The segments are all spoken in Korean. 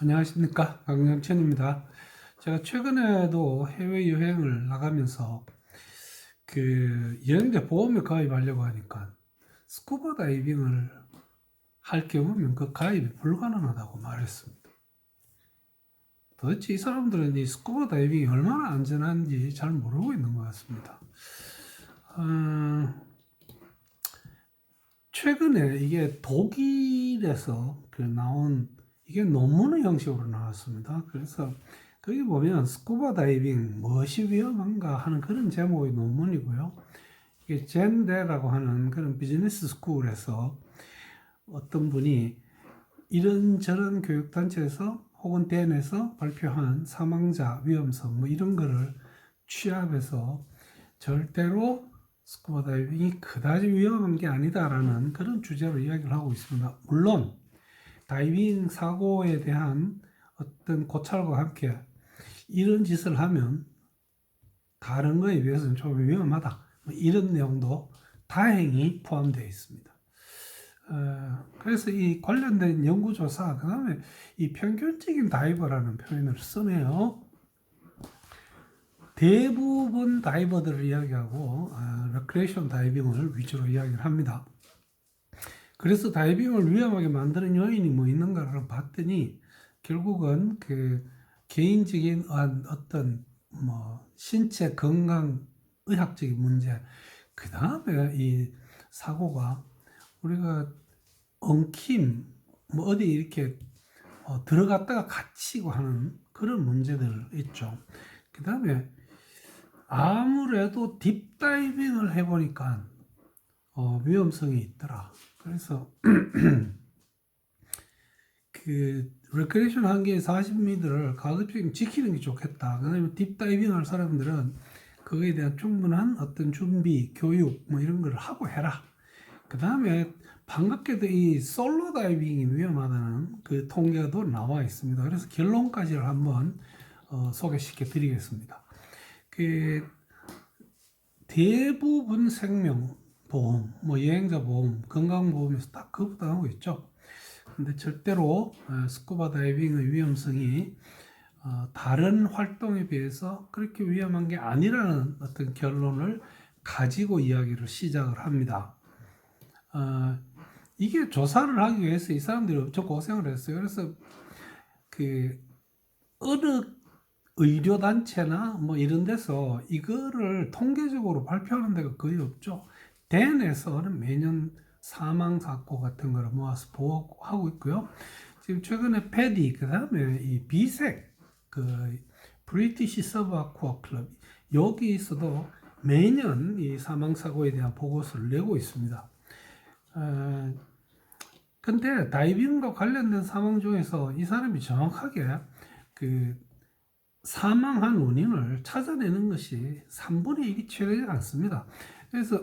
안녕하십니까, 강영천입니다. 제가 최근에도 해외여행을 나가면서 여행자 보험에 가입하려고 하니까 스쿠버 다이빙을 할 경우면 그 가입이 불가능하다고 말했습니다. 도대체 이 사람들은 이 스쿠버 다이빙이 얼마나 안전한지 잘 모르고 있는 것 같습니다. 최근에 이게 독일에서 나온 이게 논문의 형식으로 나왔습니다. 그래서 거기 보면 스쿠버 다이빙 무엇이 위험한가 하는 그런 제목의 논문이고요. 이게 젠데라고 하는 그런 비즈니스 스쿨에서 어떤 분이 이런저런 교육단체에서 혹은 대내에서 발표한 사망자 위험성 뭐 이런 거를 취합해서 절대로 스쿠버 다이빙이 그다지 위험한 게 아니다라는 그런 주제로 이야기를 하고 있습니다. 물론 다이빙 사고에 대한 어떤 고찰과 함께 이런 짓을 하면 다른 거에 비해서는 좀 위험하다. 뭐 이런 내용도 다행히 포함되어 있습니다. 그래서 이 관련된 연구조사, 그 다음에 이 평균적인 다이버라는 표현을 쓰네요. 대부분 다이버들을 이야기하고 레크레이션 다이빙을 위주로 이야기를 합니다. 그래서 다이빙을 위험하게 만드는 요인이 뭐 있는가를 봤더니 결국은 개인적인 어떤 뭐 신체 건강 의학적인 문제, 그 다음에 이 사고가 우리가 엉킴 뭐 어디 이렇게 들어갔다가 갇히고 하는 그런 문제들 있죠. 그 다음에 아무래도 딥다이빙을 해보니까 위험성이 있더라. 그래서 레크레이션 한계 40m를 가급적 지키는 게 좋겠다. 그다음에 딥다이빙 할 사람들은 그거에 대한 충분한 어떤 준비, 교육 뭐 이런 걸 하고 해라. 그 다음에 반갑게도 이 솔로 다이빙이 위험하다는 그 통계도 나와 있습니다. 그래서 결론까지를 한번 소개시켜 드리겠습니다. 대부분 생명보험, 뭐 여행자 보험, 건강보험에서 다 거부당하고 있죠. 근데 절대로 스쿠버 다이빙의 위험성이 다른 활동에 비해서 그렇게 위험한 게 아니라는 어떤 결론을 가지고 이야기를 시작을 합니다. 이게 조사를 하기 위해서 이 사람들이 엄청 고생을 했어요. 그래서 어느 의료단체나 뭐 이런 데서 이거를 통계적으로 발표하는 데가 거의 없죠. 덴에서는 매년 사망 사고 같은 거를 모아서 보고하고 있고요. 지금 최근에 패디, 그 다음에 이 비색, 브리티시 서브 아쿠아 클럽, 여기서도 매년 이 사망 사고에 대한 보고서를 내고 있습니다. 근데 다이빙과 관련된 사망 중에서 이 사람이 정확하게 사망한 원인을 찾아내는 것이 3분의 1이 채되지 않습니다. 그래서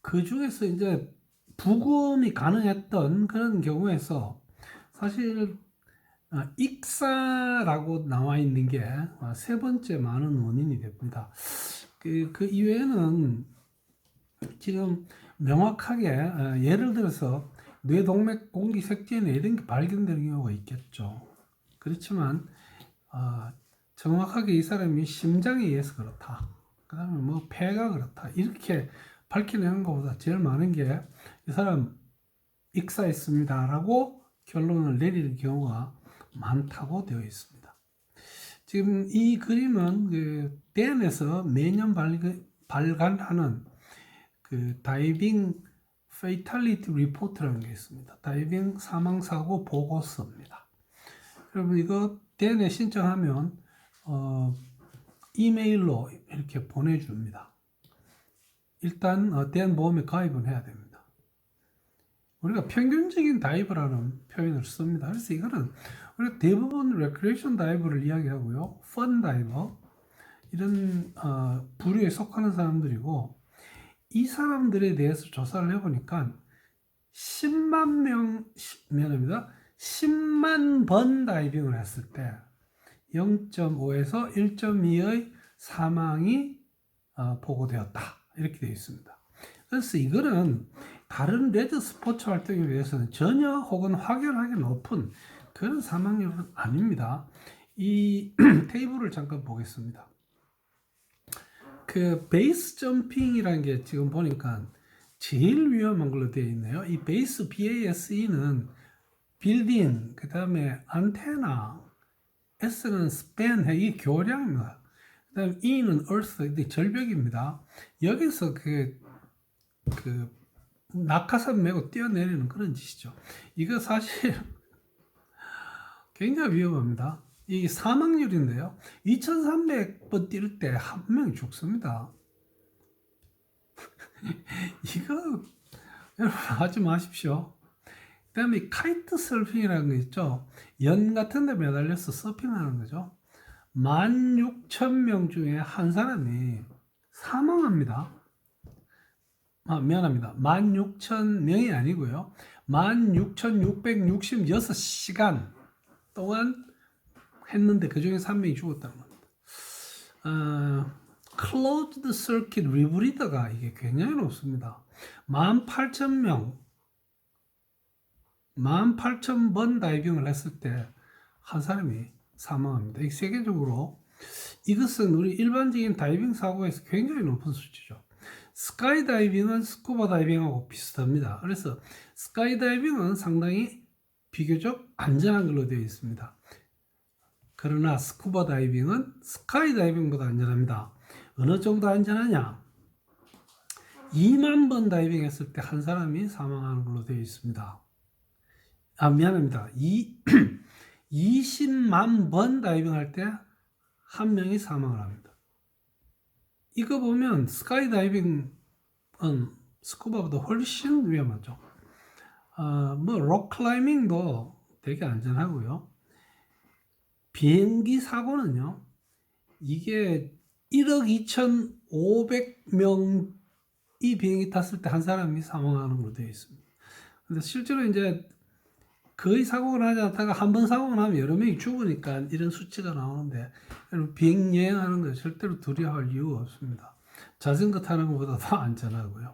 그 중에서 이제 부검이 가능했던 그런 경우에서 사실 익사라고 나와 있는 게 세 번째 많은 원인이 됩니다. 그 이외에는 지금 명확하게 예를 들어서 뇌동맥 공기색제나 이런 게 발견되는 경우가 있겠죠. 그렇지만 정확하게 이 사람이 심장에 의해서 그렇다. 그 다음에 뭐 폐가 그렇다. 이렇게 밝혀내는 것보다 제일 많은 게 이 사람 익사했습니다. 라고 결론을 내리는 경우가 많다고 되어 있습니다. 지금 이 그림은 덴에서 매년 발간하는 다이빙 페이탈리티 리포트라는 게 있습니다. 다이빙 사망사고 보고서입니다. 여러분 이거 덴에 신청하면 이메일로 이렇게 보내줍니다. 일단 덴 보험에 가입은 해야 됩니다. 우리가 평균적인 다이버라는 표현을 씁니다. 그래서 이거는 우리가 대부분 레크레이션 다이버를 이야기하고요. 펀 다이버 이런 부류에 속하는 사람들이고 이 사람들에 대해서 조사를 해보니까 10만 번 다이빙을 했을 때 0.5에서 1.2의 사망이 보고되었다. 이렇게 되어 있습니다. 그래서 이거는 다른 레드 스포츠 활동에 비해서는 전혀 혹은 확연하게 높은 그런 사망률은 아닙니다. 이 테이블을 잠깐 보겠습니다. 그 베이스 점핑이라는 게 지금 보니까 제일 위험한 걸로 되어 있네요. 이 베이스 BASE는 빌딩, 그 다음에 안테나, S는 스팬, 이 교량입니다. 그 다음에 E는 earth, 절벽입니다. 여기서 그 낙하산 메고 뛰어내리는 그런 짓이죠. 이거 사실 굉장히 위험합니다. 이 사망률인데요. 2300번 뛸 때 한 명이 죽습니다. 이거 여러분 하지 마십시오. 그 다음에 카이트 서핑이라는 거 있죠. 연 같은 데 매달려서 서핑하는 거죠. 16,000명 중에 한 사람이 사망합니다. 미안합니다. 16,000명이 아니고요. 16,666시간 동안 했는데 그 중에 3명이 죽었다는 겁니다. Closed Circuit Rebreather가 이게 굉장히 높습니다. 18,000명, 18,000번 다이빙을 했을 때 한 사람이 사망합니다. 세계적으로 이것은 우리 일반적인 다이빙 사고에서 굉장히 높은 수치죠. 스카이 다이빙은 스쿠버 다이빙하고 비슷합니다. 그래서 스카이 다이빙은 상당히 비교적 안전한 걸로 되어 있습니다. 그러나 스쿠버 다이빙은 스카이 다이빙보다 안전합니다. 어느 정도 안전하냐? 2만 번 다이빙 했을 때 한 사람이 사망하는 걸로 되어 있습니다. 미안합니다. 20만 번 다이빙 할 때 한 명이 사망을 합니다. 이거 보면 스카이 다이빙은 스쿠버보다 훨씬 위험하죠. 록 클라이밍도 되게 안전하고요. 비행기 사고는요, 이게 1억 2,500명이 비행기 탔을 때 한 사람이 사망하는 걸로 되어 있습니다. 근데 실제로 이제 거의 사고를 하지 않다가 한 번 사고를 하면 여러 명이 죽으니까 이런 수치가 나오는데, 비행 여행하는 거 절대로 두려워할 이유가 없습니다. 자전거 타는 것보다 더 안전하고요.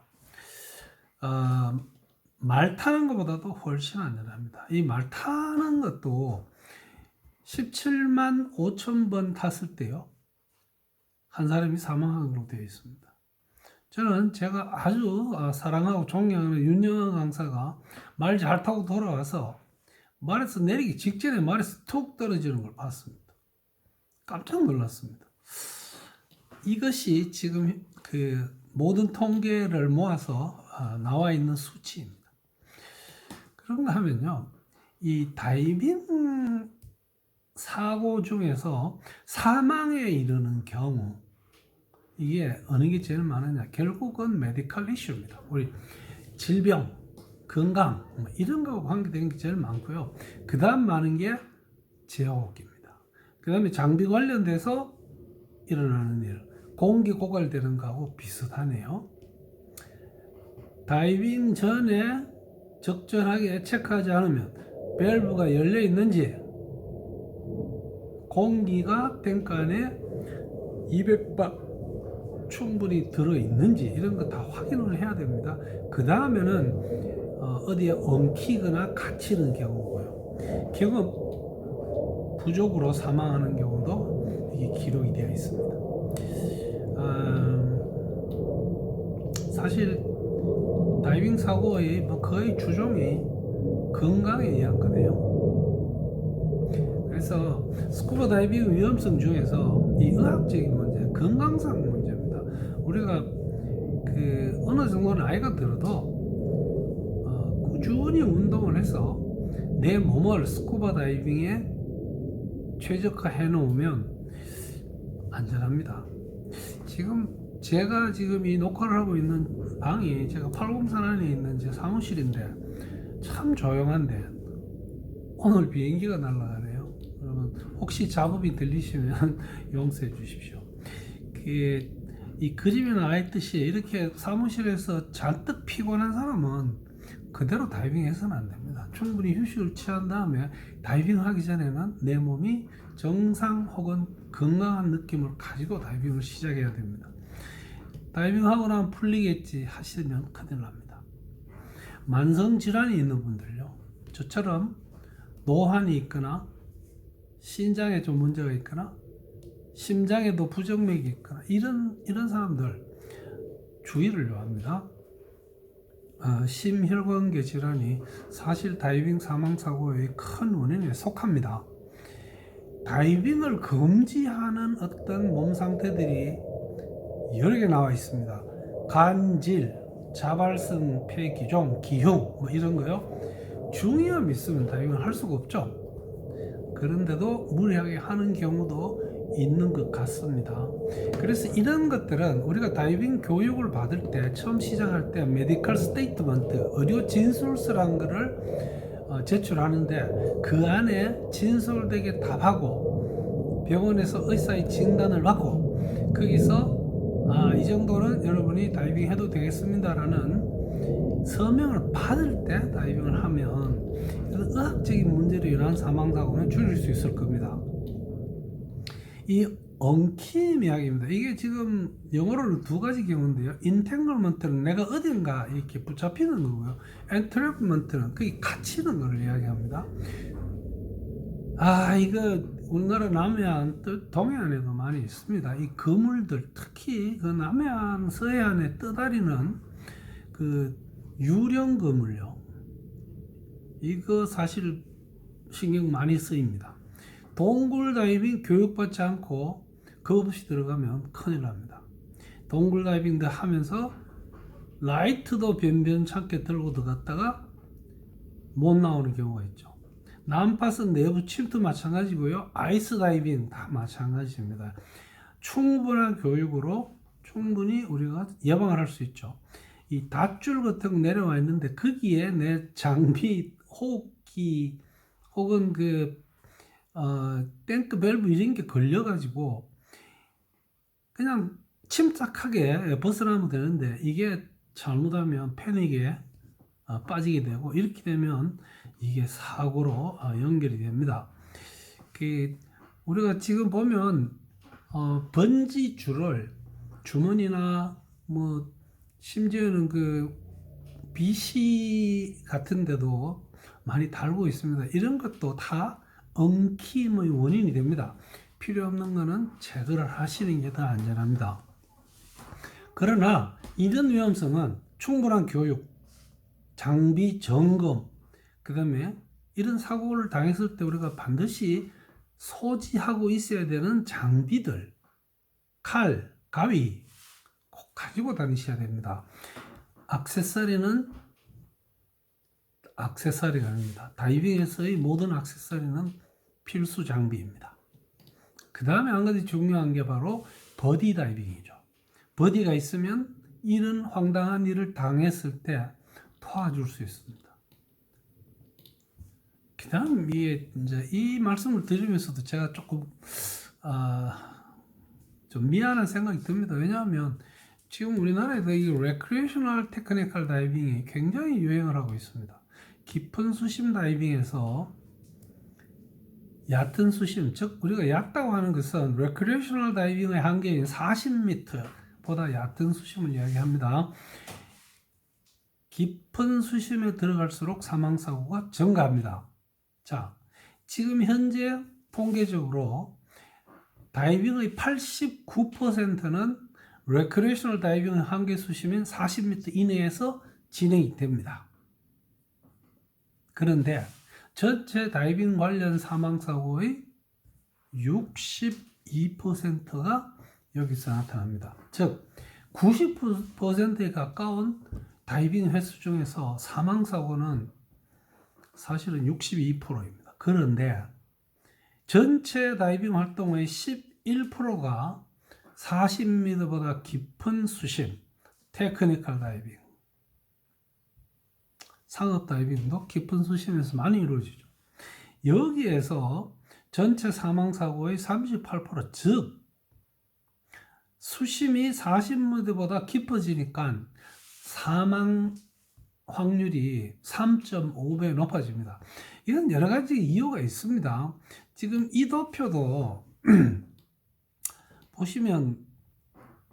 말 타는 것보다도 훨씬 안전합니다. 이 말 타는 것도 17만 5천 번 탔을 때요, 한 사람이 사망하는 걸로 되어 있습니다. 저는 제가 아주 사랑하고 존경하는 윤영한 강사가 말 잘 타고 돌아와서 말에서 내리기 직전에 말에서 툭 떨어지는 걸 봤습니다. 깜짝 놀랐습니다. 이것이 지금 그 모든 통계를 모아서 나와 있는 수치입니다. 그런가 하면요, 이 다이빙 사고 중에서 사망에 이르는 경우, 이게 어느 게 제일 많으냐? 결국은 메디컬 이슈입니다. 우리 질병, 건강 이런 거하고 관계되는 게 제일 많고요. 그 다음 많은 게 제어호흡기입니다. 그 다음에 장비 관련돼서 일어나는 일, 공기 고갈되는 거하고 비슷하네요. 다이빙 전에 적절하게 체크하지 않으면 밸브가 열려 있는지, 공기가 탱크 안에 200바 충분히 들어있는지 이런 거 다 확인을 해야 됩니다. 그 다음에는 어디에 엉키거나 갇히는 경우고요. 경험 부족으로 사망하는 경우도 이게 기록이 되어 있습니다. 사실 다이빙 사고의 거의 주종이 건강에 의한 거네요. 그래서 스쿠버 다이빙 위험성 중에서 이 의학적인 문제, 건강상 문제입니다. 우리가 그 어느 정도는 나이가 들어도 꾸준히 운동을 해서 내 몸을 스쿠버 다이빙에 최적화해 놓으면 안전합니다. 제가 지금 이 녹화를 하고 있는 방이 제가 803 안에 있는 제 사무실인데 참 조용한데 오늘 비행기가 날아가네요. 여러분 혹시 잡음이 들리시면 용서해 주십시오. 이 그림에 나와 있듯이 이렇게 사무실에서 잔뜩 피곤한 사람은 그대로 다이빙해서는 안 됩니다. 충분히 휴식을 취한 다음에 다이빙하기 전에는 내 몸이 정상 혹은 건강한 느낌을 가지고 다이빙을 시작해야 됩니다. 다이빙하고 나면 풀리겠지 하시면 큰일 납니다. 만성질환이 있는 분들요, 저처럼 노환이 있거나 신장에 좀 문제가 있거나 심장에도 부정맥이 있거나 이런 사람들 주의를 요합니다. 심혈관계 질환이 사실 다이빙 사망사고의 큰 원인에 속합니다. 다이빙을 금지하는 어떤 몸 상태들이 여러 개 나와 있습니다. 간질, 자발성 폐기종, 기흉 이런 거요. 중이염 있으면 다이빙을 할 수가 없죠. 그런데도 무리하게 하는 경우도 있는 것 같습니다. 그래서 이런 것들은 우리가 다이빙 교육을 받을 때 처음 시작할 때 메디컬 스테이트먼트, 의료 진술서라는 것을 제출하는데 그 안에 진솔되게 답하고 병원에서 의사의 진단을 받고 거기서 이 정도는 여러분이 다이빙 해도 되겠습니다라는 서명을 받을 때 다이빙을 하면 의학적인 문제로 인한 사망사고는 줄일 수 있을 겁니다. 이 엉킴 이야기입니다. 이게 지금 영어로는 두 가지 경우인데요. 인탱글먼트는 내가 어딘가 이렇게 붙잡히는 거고요. 엔트랩먼트는 그게 갇히는 걸 이야기합니다. 이거 우리나라 남해안, 동해안에도 많이 있습니다. 이 그물들, 특히 그 남해안, 서해안에 떠다니는 그 유령 그물요. 이거 사실 신경 많이 쓰입니다. 동굴 다이빙 교육받지 않고 겁 없이 들어가면 큰일 납니다. 동굴 다이빙도 하면서 라이트도 변변찮게 들고 들어갔다가 못 나오는 경우가 있죠. 난파선 내부 침투 마찬가지고요. 아이스 다이빙 다 마찬가지입니다. 충분한 교육으로 충분히 우리가 예방을 할 수 있죠. 이 닷줄 같은 거 내려와 있는데 거기에 내 장비, 호흡기 혹은 탱크 밸브 이런 게 걸려가지고 그냥 침착하게 벗어나면 되는데 이게 잘못하면 패닉에 빠지게 되고 이렇게 되면 이게 사고로 연결이 됩니다. 우리가 지금 보면 번지 줄을 주머니나 뭐 심지어는 BC 같은 데도 많이 달고 있습니다. 이런 것도 다 엉킴의 원인이 됩니다. 필요 없는 거는 제거를 하시는 게 더 안전합니다. 그러나 이런 위험성은 충분한 교육, 장비 점검, 그 다음에 이런 사고를 당했을 때 우리가 반드시 소지하고 있어야 되는 장비들, 칼, 가위 꼭 가지고 다니셔야 됩니다. 액세서리는 액세서리가 아닙니다. 다이빙에서의 모든 액세서리는 필수 장비입니다. 그 다음에 한 가지 중요한 게 바로 버디 다이빙이죠. 버디가 있으면 이런 황당한 일을 당했을 때 도와줄 수 있습니다. 그 다음 이제 이 말씀을 드리면서도 제가 조금 좀 미안한 생각이 듭니다. 왜냐하면 지금 우리나라에서 이 레크리에이셔널 테크니컬 다이빙이 굉장히 유행을 하고 있습니다. 깊은 수심 다이빙에서 얕은 수심, 즉 우리가 얕다고 하는 것은 레크리에이셔널 다이빙의 한계인 40m보다 얕은 수심을 이야기합니다. 깊은 수심에 들어갈수록 사망사고가 증가합니다. 자, 지금 현재 통계적으로 다이빙의 89%는 레크리에이셔널 다이빙의 한계 수심인 40m 이내에서 진행이 됩니다. 그런데 전체 다이빙 관련 사망사고의 62%가 여기서 나타납니다. 즉 90%에 가까운 다이빙 횟수 중에서 사망사고는 사실은 62%입니다. 그런데 전체 다이빙 활동의 11%가 40m보다 깊은 수심, 테크니컬 다이빙, 상업 다이빙도 깊은 수심에서 많이 이루어지죠. 여기에서 전체 사망사고의 38%, 즉 수심이 40m보다 깊어지니까 사망 확률이 3.5배 높아집니다. 이건 여러 가지 이유가 있습니다. 지금 이 도표도 보시면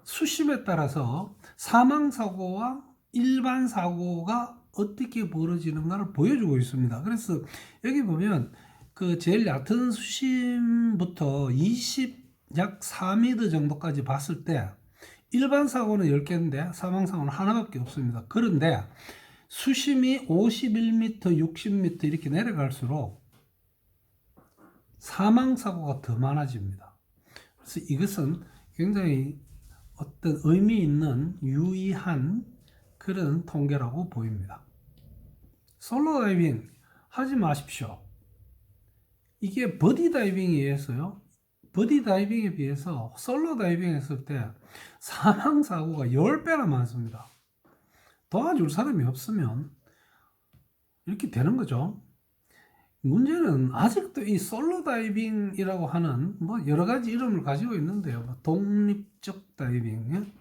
수심에 따라서 사망사고와 일반 사고가 어떻게 벌어지는가를 보여주고 있습니다. 그래서 여기 보면 그 제일 얕은 수심부터 약 4m 정도까지 봤을 때 일반 사고는 10개인데 사망 사고는 하나밖에 없습니다. 그런데 수심이 51m, 60m 이렇게 내려갈수록 사망 사고가 더 많아집니다. 그래서 이것은 굉장히 어떤 의미 있는 유의한 그런 통계라고 보입니다. 솔로 다이빙 하지 마십시오. 이게 버디 다이빙에 의해서요. 버디 다이빙에 비해서 솔로 다이빙 했을 때 사망 사고가 10배나 많습니다. 도와줄 사람이 없으면 이렇게 되는 거죠. 문제는 아직도 이 솔로 다이빙이라고 하는 뭐 여러 가지 이름을 가지고 있는데요. 뭐 독립적 다이빙,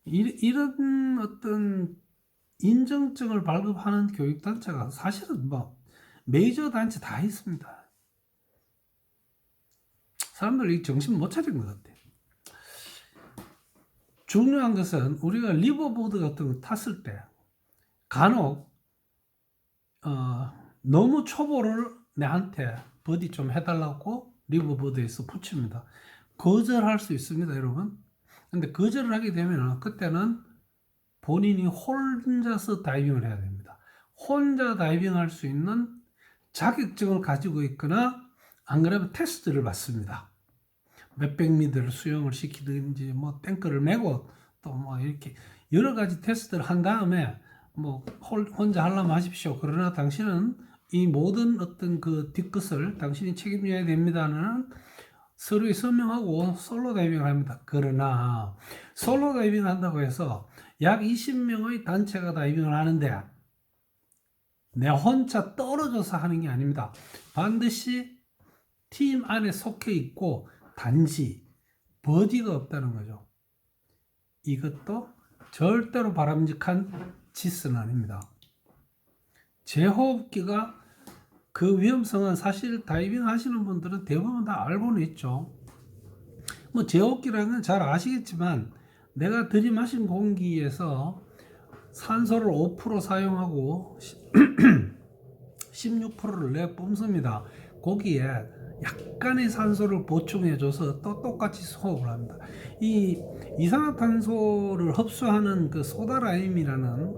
이런 어떤 인정증을 발급하는 교육단체가 사실은 뭐 메이저 단체 다 있습니다. 사람들이 정신 못 차린 것 같아요. 중요한 것은 우리가 리버보드 같은 거 탔을 때 간혹 너무 초보를 내한테 버디 좀 해달라고 리버보드에서 붙입니다. 거절할 수 있습니다, 여러분. 근데 거절을 하게 되면 그때는 본인이 혼자서 다이빙을 해야 됩니다. 혼자 다이빙할 수 있는 자격증을 가지고 있거나 안 그러면 테스트를 받습니다. 몇백 미터를 수영을 시키든지 뭐 탱크를 메고 또 뭐 이렇게 여러 가지 테스트를 한 다음에 뭐 혼자 하려면 하십시오. 그러나 당신은 이 모든 어떤 그 뒤끝을 당신이 책임져야 됩니다는 서로에 서명하고 솔로 다이빙을 합니다. 그러나 솔로 다이빙을 한다고 해서 약 20명의 단체가 다이빙을 하는데 내 혼자 떨어져서 하는 게 아닙니다. 반드시 팀 안에 속해 있고 단지 버디가 없다는 거죠. 이것도 절대로 바람직한 짓은 아닙니다. 제호흡기가 그 위험성은 사실 다이빙 하시는 분들은 대부분 다 알고는 있죠. 뭐 제호흡기라는 건 잘 아시겠지만 내가 들이마신 공기에서 산소를 5% 사용하고 16%를 내뿜습니다. 거기에 약간의 산소를 보충해줘서 또 똑같이 호흡을 합니다. 이 이산화탄소를 흡수하는 그 소다라임이라는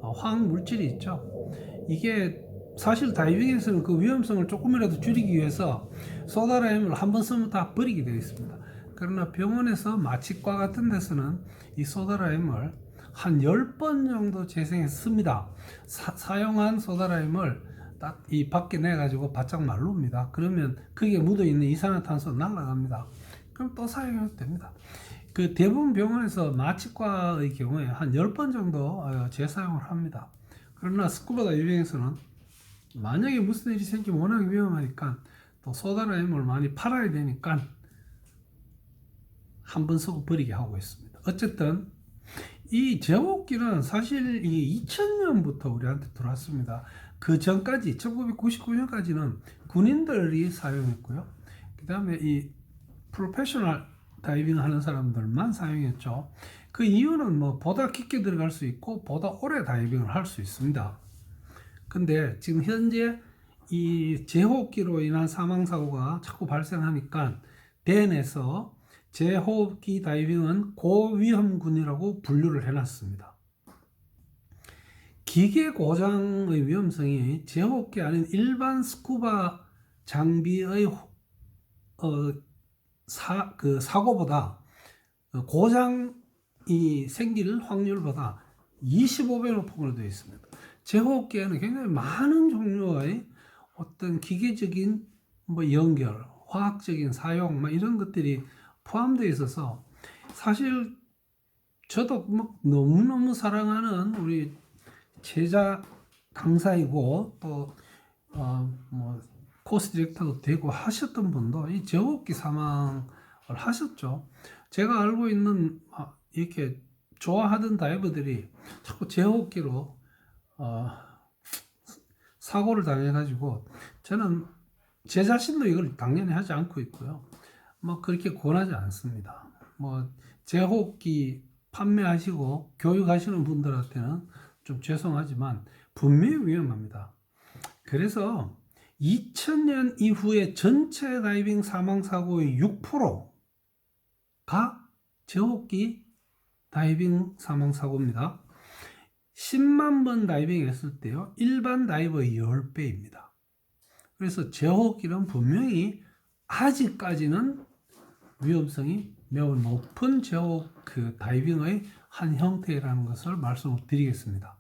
화학 물질이 있죠. 이게 사실 다이빙에서는 그 위험성을 조금이라도 줄이기 위해서 소다라임을 한번 쓰면 다 버리게 되어 있습니다. 그러나 병원에서 마취과 같은 데서는 이 소다라임을 한 10번 정도 재생해서 씁니다. 사용한 소다라임을 딱 이 밖에 내가지고 바짝 말릅니다. 그러면 거기에 묻어있는 이산화탄소 날아갑니다. 그럼 또 사용해도 됩니다. 그 대부분 병원에서 마취과의 경우에 한 10번 정도 재사용을 합니다. 그러나 스쿠버 다이빙에서는 만약에 무슨 일이 생기면 워낙 위험하니까 또 소다라임을 많이 팔아야 되니까 한 번 쓰고 버리게 하고 있습니다. 어쨌든 이 제호흡기는 사실 이 2000년부터 우리한테 들어왔습니다. 그 전까지 1999년까지는 군인들이 사용했고요. 그 다음에 이 프로페셔널 다이빙 하는 사람들만 사용했죠. 그 이유는 뭐 보다 깊게 들어갈 수 있고 보다 오래 다이빙을 할 수 있습니다. 근데 지금 현재 이 제호흡기로 인한 사망사고가 자꾸 발생하니까 대내에서 제호흡기 다이빙은 고위험군이라고 분류를 해놨습니다. 기계 고장의 위험성이 제호흡기 아닌 일반 스쿠버 장비의 사고보다 고장이 생길 확률보다 25배 높은 걸로 되어 있습니다. 제호흡기에는 굉장히 많은 종류의 어떤 기계적인 뭐 연결, 화학적인 사용, 뭐 이런 것들이 포함되어 있어서 사실 저도 뭐 너무너무 사랑하는 우리 제자 강사이고 또 뭐 코스 디렉터도 되고 하셨던 분도 이 제호흡기 사망을 하셨죠. 제가 알고 있는 이렇게 좋아하던 다이버들이 자꾸 제호흡기로 사고를 당해가지고 저는 제 자신도 이걸 당연히 하지 않고 있고요. 뭐 그렇게 권하지 않습니다. 뭐 제호흡기 판매하시고 교육하시는 분들한테는 좀 죄송하지만 분명히 위험합니다. 그래서 2000년 이후에 전체 다이빙 사망 사고의 6%가 제호흡기 다이빙 사망 사고입니다. 10만 번 다이빙 했을 때요, 일반 다이버의 10배입니다. 그래서 제호흡기는 분명히 아직까지는 위험성이 매우 높은 제호흡 다이빙의 한 형태라는 것을 말씀을 드리겠습니다.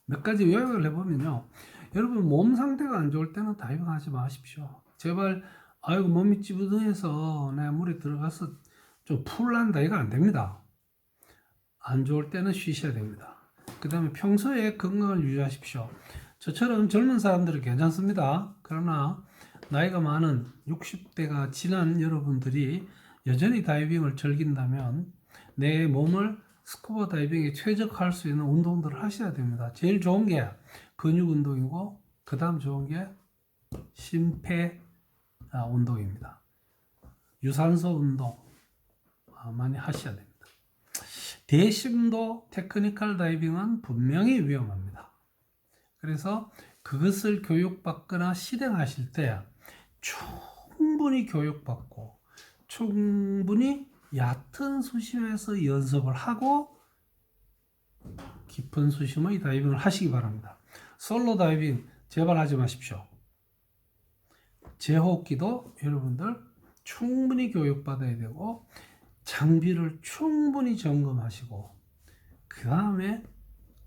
몇 가지 요약을 해보면요, 여러분 몸 상태가 안 좋을 때는 다이빙 하지 마십시오. 제발 아이고 몸이 찌부둥해서 내가 물에 들어가서 좀 풀란다, 이거 안 됩니다. 안 좋을 때는 쉬셔야 됩니다. 그 다음에 평소에 건강을 유지하십시오. 저처럼 젊은 사람들은 괜찮습니다. 그러나 나이가 많은 60대가 지난 여러분들이 여전히 다이빙을 즐긴다면 내 몸을 스쿠버 다이빙에 최적화할 수 있는 운동들을 하셔야 됩니다. 제일 좋은 게 근육 운동이고, 그 다음 좋은 게 심폐 운동입니다. 유산소 운동 많이 하셔야 됩니다. 대심도 테크니컬 다이빙은 분명히 위험합니다. 그래서 그것을 교육받거나 실행하실 때 충분히 교육받고 충분히 얕은 수심에서 연습을 하고 깊은 수심의 다이빙을 하시기 바랍니다. 솔로 다이빙 제발 하지 마십시오. 제호흡기도 여러분들 충분히 교육받아야 되고, 장비를 충분히 점검하시고, 그 다음에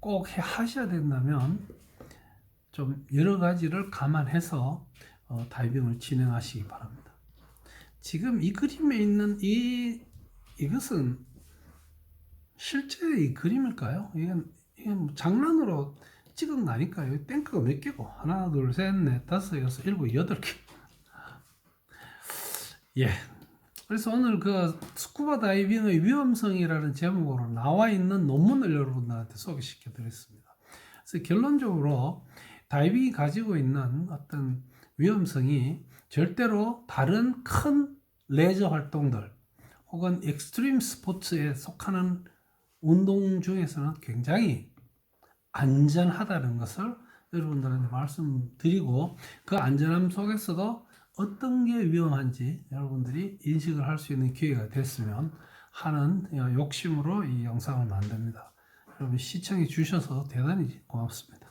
꼭 하셔야 된다면 좀 여러 가지를 감안해서 다이빙을 진행하시기 바랍니다. 지금 이 그림에 있는 이것은 실제 이 그림일까요? 이게 뭐 장난으로 찍은 거 아닐까요? 탱크가 몇 개고? 하나, 둘, 셋, 넷, 다섯, 여섯, 일곱, 여덟 개. 예. 그래서 오늘 그 스쿠버 다이빙의 위험성이라는 제목으로 나와 있는 논문을 여러분들한테 소개시켜 드렸습니다. 그래서 결론적으로 다이빙이 가지고 있는 어떤 위험성이 절대로 다른 큰 레저 활동들 혹은 익스트림 스포츠에 속하는 운동 중에서는 굉장히 안전하다는 것을 여러분들한테 말씀드리고, 그 안전함 속에서도 어떤 게 위험한지 여러분들이 인식을 할 수 있는 기회가 됐으면 하는 욕심으로 이 영상을 만듭니다. 여러분 시청해 주셔서 대단히 고맙습니다.